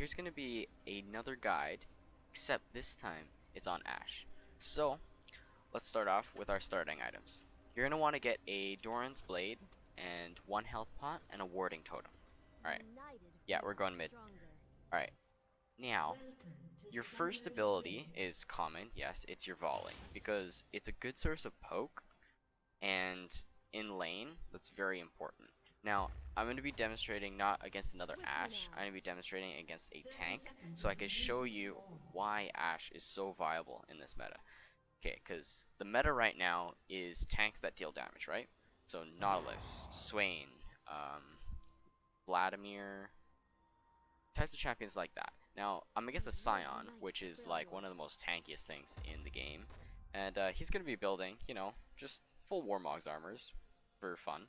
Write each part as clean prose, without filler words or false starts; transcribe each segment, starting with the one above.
here's going to be another guide, except this time it's on Ashe. So let's start off with our starting items. You're going to want to get a Doran's Blade and 1 health pot and a warding totem. Alright, yeah, we're going mid. Alright, now your first ability is common, yes, it's your volley, because it's a good source of poke, and in lane, that's very important. Now, I'm going to be demonstrating not against another Ashe, I'm going to be demonstrating against a tank, so I can show you why Ashe is so viable in this meta. Okay, because the meta right now is tanks that deal damage, right? So Nautilus, Swain, Vladimir, types of champions like that. Now, I'm against a Scion, which is like one of the most tankiest things in the game. And he's going to be building, you know, just full Warmog's armors for fun.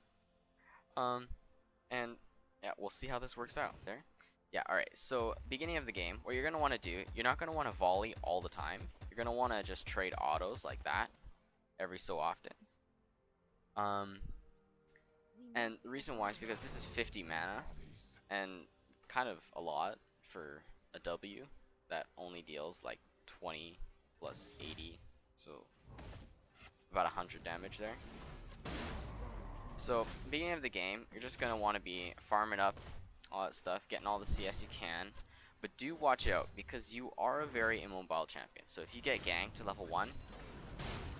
And yeah, we'll see how this works out there. Yeah, alright, so beginning of the game, what you're going to want to do, you're not going to want to volley all the time. You're going to want to just trade autos like that every so often. And the reason why is because this is 50 mana, and kind of a lot for a W that only deals like 20 plus 80, so about 100 damage there. So beginning of the game, you're just going to want to be farming up all that stuff, getting all the CS you can, but do watch out because you are a very immobile champion. So if you get ganked to level 1,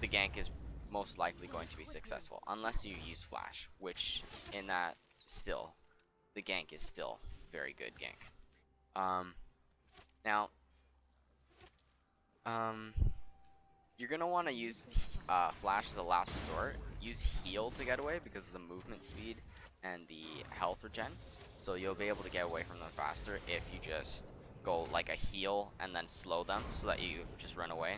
the gank is most likely going to be successful unless you use flash, which in that still the gank is still very good gank. Now you're gonna want to use flash as a last resort. Use heal to get away because of the movement speed and the health regen, so you'll be able to get away from them faster if you just go like a heal and then slow them so that you just run away.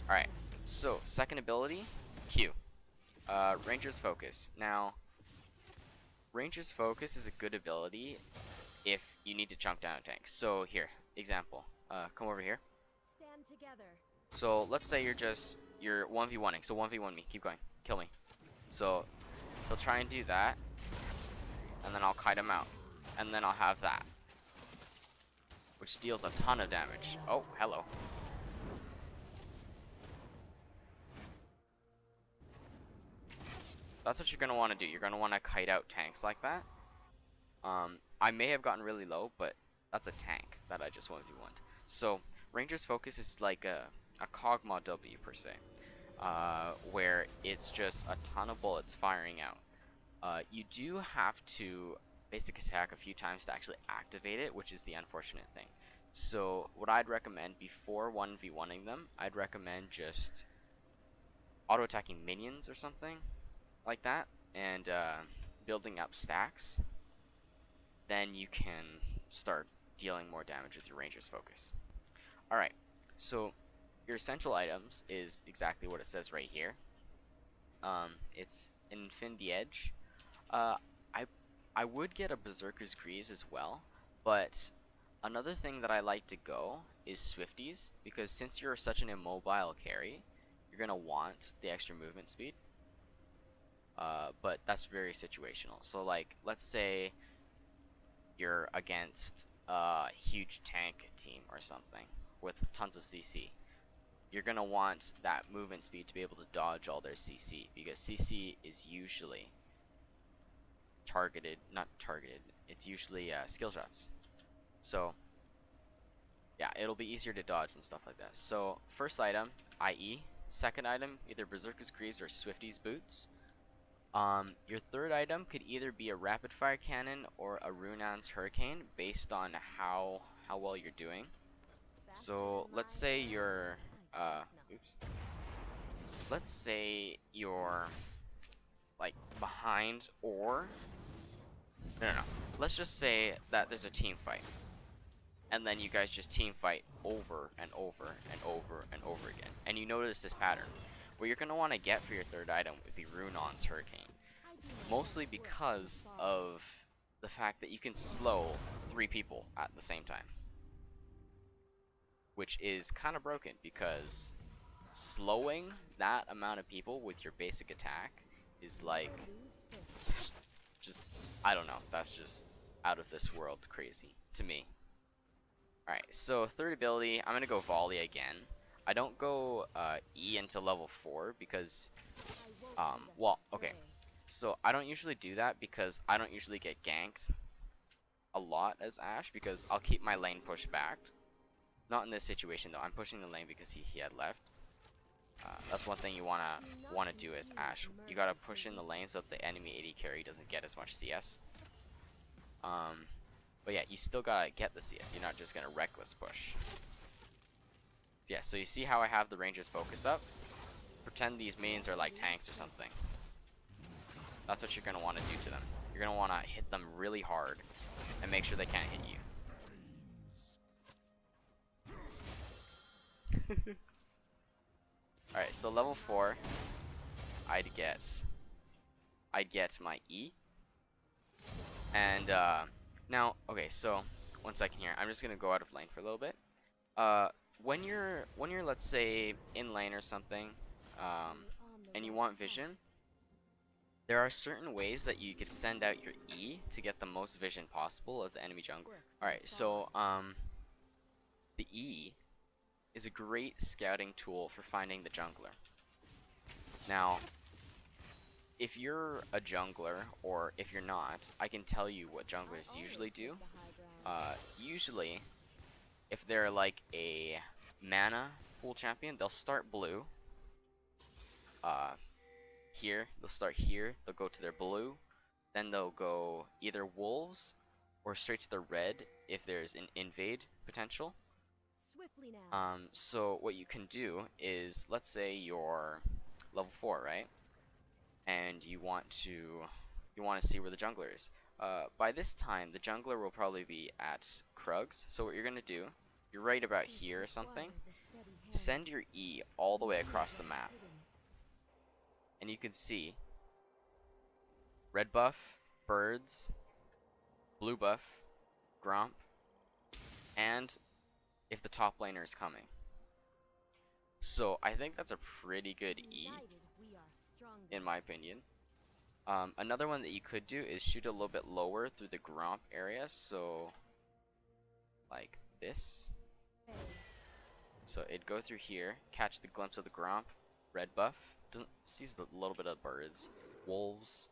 Alright, so second ability, Q. Ranger's Focus. Now, Ranger's Focus is a good ability if you need to chunk down a tank. So here, example, come over here. Stand together. So let's say you're 1v1ing, so 1v1 me, keep going, kill me. So he'll try and do that, and then I'll kite him out, and then I'll have that, which deals a ton of damage. Oh, hello. That's what you're going to want to do. You're going to want to kite out tanks like that. I may have gotten really low, but that's a tank that I just 1v1'd. So Ranger's Focus is like a Kog'Maw W per se, where it's just a ton of bullets firing out. You do have to basic attack a few times to actually activate it, which is the unfortunate thing. So what I'd recommend before 1v1ing them, I'd recommend just auto-attacking minions or something like that, and building up stacks. Then you can start dealing more damage with your Ranger's Focus. Alright, so your essential items is exactly what it says right here. It's Infinity Edge. Uh, I I would get a Berserker's Greaves as well, but another thing that I like to go is Swifties, because since you're such an immobile carry, you're gonna want the extra movement speed. But that's very situational. So like, let's say you're against a huge tank team or something with tons of CC. You're gonna want that movement speed to be able to dodge all their CC, because CC is usually not targeted, it's usually skill shots. So yeah, it'll be easier to dodge and stuff like that. So first item, IE. Second item, either Berserker's Greaves or Swifty's Boots. Your third item could either be a rapid fire cannon or a Runan's Hurricane based on how well you're doing. So let's say you're let's say you're like behind, or no. Let's just say that there's a team fight, and then you guys just team fight over and over and over and over again, and you notice this pattern. What you're gonna want to get for your third item would be Runan's Hurricane, mostly because of the fact that you can slow 3 people at the same time, which is kind of broken, because slowing that amount of people with your basic attack is like just, I don't know, that's just out of this world crazy. to me. Alright, so third ability, I'm gonna go volley again. I don't go E until level 4 because, well, okay. So I don't usually do that because I don't usually get ganked a lot as Ashe because I'll keep my lane pushed back. Not in this situation though. I'm pushing the lane because he had left. That's one thing you wanna do as Ashe. You gotta push in the lane so that the enemy AD carry doesn't get as much CS. But yeah, you still gotta get the CS. You're not just gonna reckless push. Yeah, so you see how I have the Rangers focus up? Pretend these minions are like tanks or something. That's what you're gonna want to do to them. You're gonna want to hit them really hard and make sure they can't hit you. Alright, so level 4, I'd get my E. And now, okay, so one second here. I'm just gonna go out of lane for a little bit. When you're let's say in lane or something, and you want vision, there are certain ways that you could send out your E to get the most vision possible of the enemy jungler. Alright, so the E is a great scouting tool for finding the jungler. Now, if you're a jungler, or if you're not, I can tell you what junglers usually do. Usually, if they're like a mana pool champion, they'll start blue. Here, they'll start here, they'll go to their blue, then they'll go either wolves or straight to the red if there's an invade potential. So what you can do is, let's say you're level 4, right? And you want to see where the jungler is. By this time, the jungler will probably be at Krugs. So what you're gonna do, you're right about here or something. Send your E all the way across the map, and you can see red buff, birds, blue buff, Gromp, and if the top laner is coming. So I think that's a pretty good E, in my opinion. Another one that you could do is shoot a little bit lower through the Gromp area, so like this. So it'd go through here, catch the glimpse of the Gromp, red buff, sees a little bit of birds, wolves,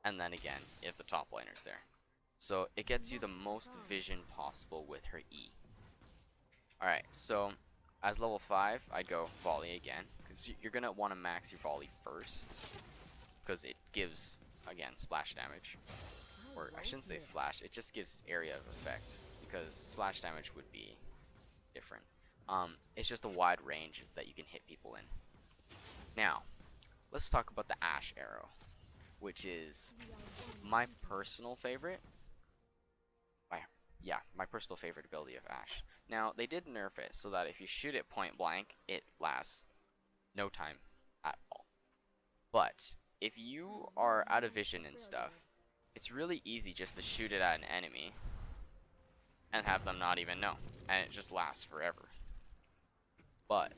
and then again, if the top laner's there. So it gets you the most vision possible with her E. Alright, so as level 5, I'd go volley again, because you're going to want to max your volley first, because it gives, again, splash damage. Or I shouldn't say splash, it just gives area of effect, because splash damage would be different. It's just a wide range that you can hit people in. Now, let's talk about the Ashe arrow, which is my personal favorite. My personal favorite ability of Ashe. Now, they did nerf it so that if you shoot it point blank, it lasts no time at all. But if you are out of vision and stuff, it's really easy just to shoot it at an enemy and have them not even know, and it just lasts forever. But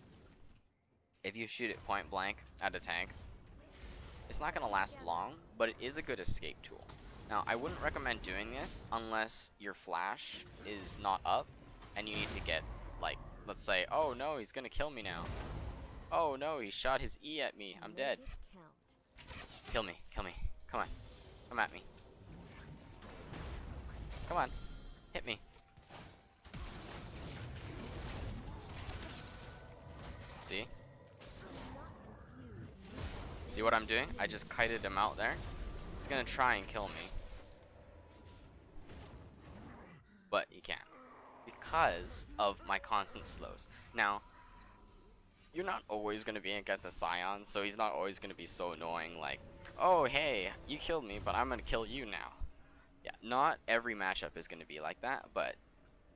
if you shoot it point blank at a tank, it's not going to last long, but it is a good escape tool. Now, I wouldn't recommend doing this unless your flash is not up and you need to get, like, let's say, oh no, he's gonna kill me now. Oh no, he shot his E at me, I'm dead. Kill me, come on, come at me. Come on, hit me. See? See what I'm doing? I just kited him out there. He's gonna try and kill me. But he can't. Because of my constant slows. Now, you're not always gonna be against a Scion, so he's not always gonna be so annoying like, oh hey, you killed me, but I'm gonna kill you now. Yeah, not every matchup is gonna be like that, but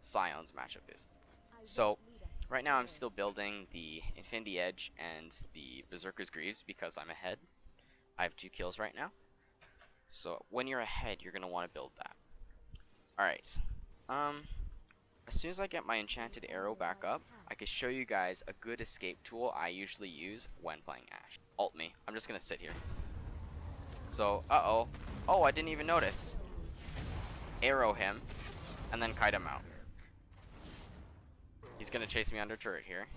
Scion's matchup is. So, right now I'm still building the Infinity Edge and the Berserker's Greaves because I'm ahead. I have 2 kills right now. So when you're ahead, you're gonna want to build that. Alright. As soon as I get my enchanted arrow back up, I can show you guys a good escape tool I usually use when playing Ashe. Ult me. I'm just gonna sit here. So, oh, I didn't even notice. Arrow him. and then kite him out. He's gonna chase me under turret here,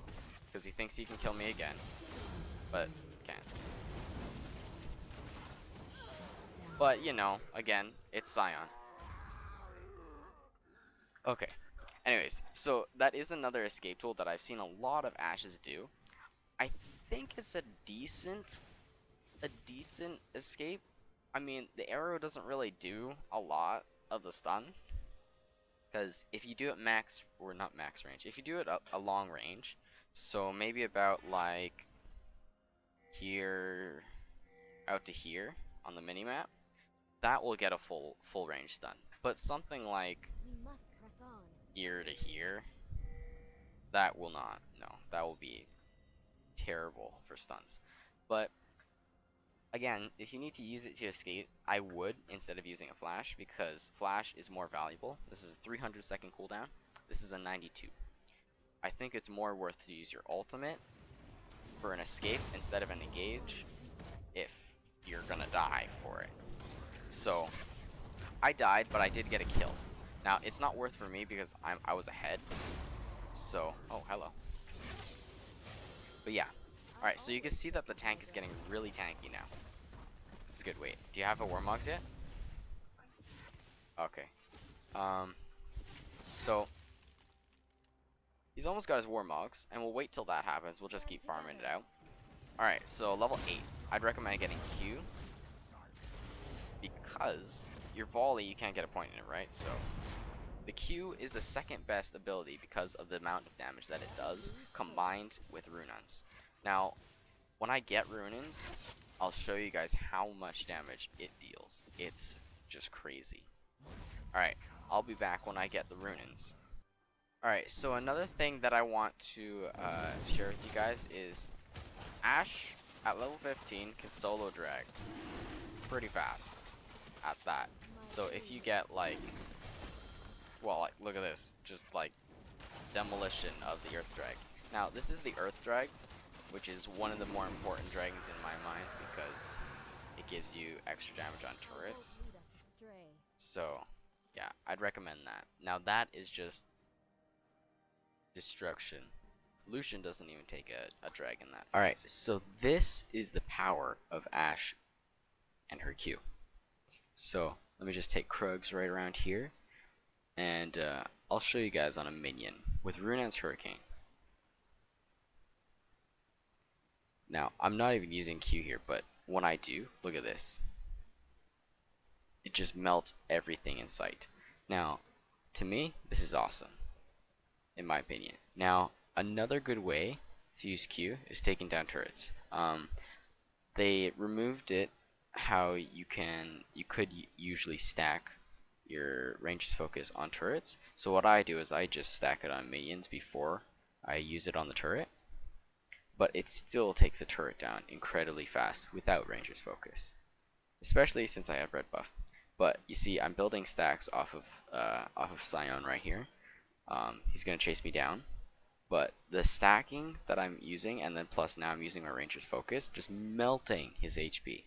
because he thinks he can kill me again, but can't. But, you know, again, it's Scion. Okay. Anyways, so that is another escape tool that I've seen a lot of Ashes do. I think it's a decent escape. I mean, the arrow doesn't really do a lot of the stun, because if you do it max, or not max range, if you do it a long range, so maybe about like here out to here on the minimap, that will get a full range stun. But something like here to here, that will not. No, that will be terrible for stuns. But again, if you need to use it to escape, I would instead of using a flash, because flash is more valuable. This is a 300-second cooldown. This is a 92. I think it's more worth to use your ultimate for an escape instead of an engage if you're gonna die for it. So I died, but I did get a kill. Now it's not worth for me because I was ahead. So oh, hello. But yeah. Alright, so you can see that the tank is getting really tanky now. It's good. Wait, do you have a Warmogs yet? Okay. So he's almost got his Warmogs, and we'll wait till that happens. We'll just keep farming it out. Alright, so level 8. I'd recommend getting Q, because your volley, you can't get a point in it, right? So the Q is the second best ability because of the amount of damage that it does, combined with Runons. Now, when I get Runons, I'll show you guys how much damage it deals. It's just crazy. Alright, I'll be back when I get the Runons. Alright, so another thing that I want to share with you guys is Ashe at level 15 can solo drag pretty fast at that. So if you get like, well, like, look at this, just like demolition of the Earth Drag. Now this is the Earth Drag, which is one of the more important dragons in my mind because it gives you extra damage on turrets. So yeah, I'd recommend that. Now that is just destruction. Lucian doesn't even take a dragon that fast. Alright, so this is the power of Ashe and her Q. So let me just take Krugs right around here, and I'll show you guys on a minion with Runan's Hurricane. Now, I'm not even using Q here, but when I do, look at this. It just melts everything in sight. Now, to me, this is awesome, in my opinion. Now, another good way to use Q is taking down turrets. They removed it how you could usually stack your ranges focus on turrets. So what I do is I just stack it on minions before I use it on the turret. But it still takes the turret down incredibly fast without ranger's focus, especially since I have red buff. But you see, I'm building stacks off of Scion right here. He's gonna chase me down, but the stacking that I'm using, and then plus now I'm using my ranger's focus, just melting his HP.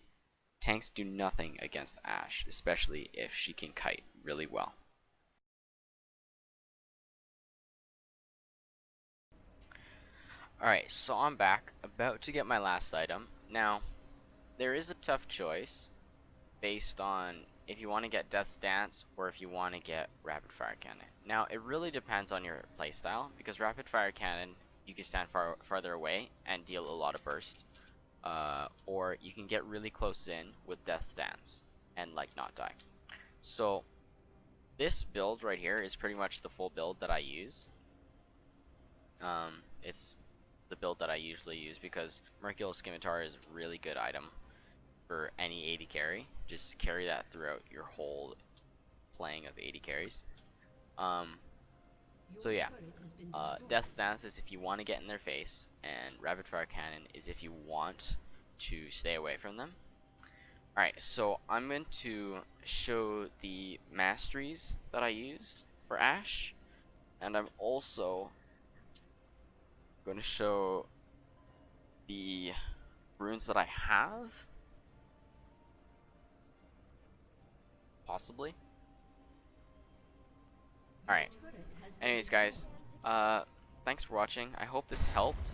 Tanks do nothing against Ashe, especially if she can kite really well. Alright, so I'm back, about to get my last item. Now, there is a tough choice based on if you want to get Death's Dance or if you want to get Rapid Fire Cannon. Now, it really depends on your playstyle, because Rapid Fire Cannon, you can stand farther away and deal a lot of burst. Or you can get really close in with Death's Dance and like not die. So, this build right here is pretty much the full build that I use. It's the build that I usually use because Mercurial Scimitar is a really good item for any AD carry. Just carry that throughout your whole playing of AD carries. So yeah, Death Stance is if you want to get in their face, and Rapid Fire Cannon is if you want to stay away from them. Alright, so I'm going to show the masteries that I used for Ashe, and I'm also going to show the runes that I have, possibly. Alright. Anyways, guys, uh, thanks for watching. I hope this helped.